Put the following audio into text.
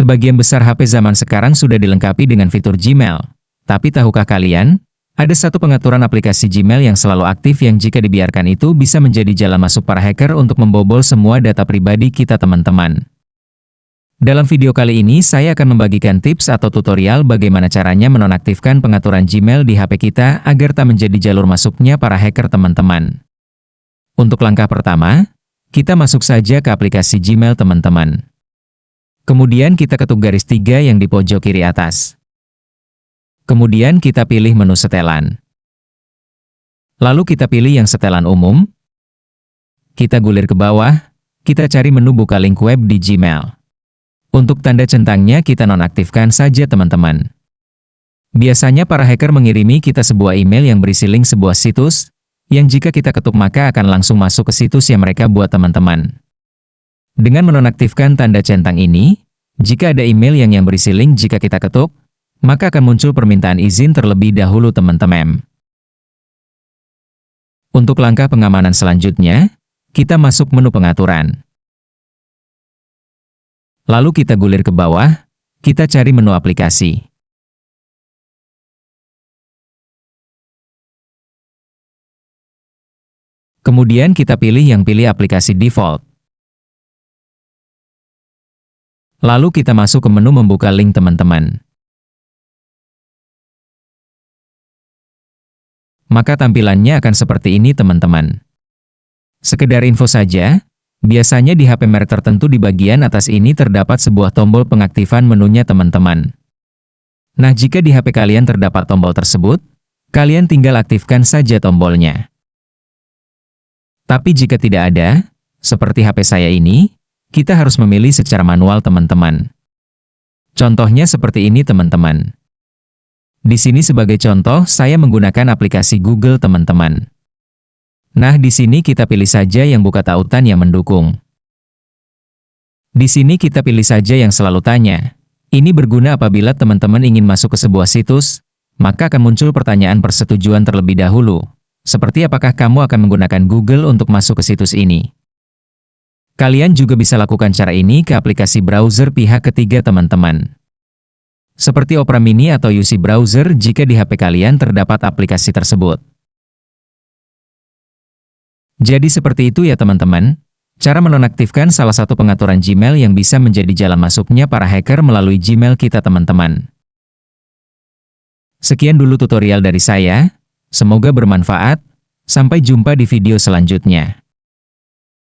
Sebagian besar HP zaman sekarang sudah dilengkapi dengan fitur Gmail. Tapi tahukah kalian, ada satu pengaturan aplikasi Gmail yang selalu aktif yang jika dibiarkan itu bisa menjadi jalan masuk para hacker untuk membobol semua data pribadi kita teman-teman. Dalam video kali ini saya akan membagikan tips atau tutorial bagaimana caranya menonaktifkan pengaturan Gmail di HP kita agar tak menjadi jalur masuknya para hacker teman-teman. Untuk langkah pertama, kita masuk saja ke aplikasi Gmail teman-teman. Kemudian kita ketuk garis 3 yang di pojok kiri atas. Kemudian kita pilih menu setelan. Lalu kita pilih yang setelan umum. Kita gulir ke bawah, kita cari menu buka link web di Gmail. Untuk tanda centangnya kita nonaktifkan saja teman-teman. Biasanya para hacker mengirimi kita sebuah email yang berisi link sebuah situs, yang jika kita ketuk maka akan langsung masuk ke situs yang mereka buat teman-teman. Dengan menonaktifkan tanda centang ini, jika ada email yang berisi link jika kita ketuk, maka akan muncul permintaan izin terlebih dahulu teman-teman. Untuk langkah pengamanan selanjutnya, kita masuk menu pengaturan. Lalu kita gulir ke bawah, kita cari menu aplikasi. Kemudian kita pilih aplikasi default. Lalu kita masuk ke menu membuka link teman-teman. Maka tampilannya akan seperti ini teman-teman. Sekedar info saja, biasanya di HP merek tertentu di bagian atas ini terdapat sebuah tombol pengaktifan menunya teman-teman. Nah jika di HP kalian terdapat tombol tersebut, kalian tinggal aktifkan saja tombolnya. Tapi jika tidak ada, seperti HP saya ini, kita harus memilih secara manual teman-teman. Contohnya seperti ini teman-teman. Di sini sebagai contoh saya menggunakan aplikasi Google teman-teman. Nah di sini kita pilih saja yang buka tautan yang mendukung. Di sini kita pilih saja yang selalu tanya. Ini berguna apabila teman-teman ingin masuk ke sebuah situs, maka akan muncul pertanyaan persetujuan terlebih dahulu. Seperti apakah kamu akan menggunakan Google untuk masuk ke situs ini? Kalian juga bisa lakukan cara ini ke aplikasi browser pihak ketiga teman-teman. Seperti Opera Mini atau UC Browser jika di HP kalian terdapat aplikasi tersebut. Jadi seperti itu ya teman-teman, cara menonaktifkan salah satu pengaturan Gmail yang bisa menjadi jalan masuknya para hacker melalui Gmail kita teman-teman. Sekian dulu tutorial dari saya, semoga bermanfaat, sampai jumpa di video selanjutnya.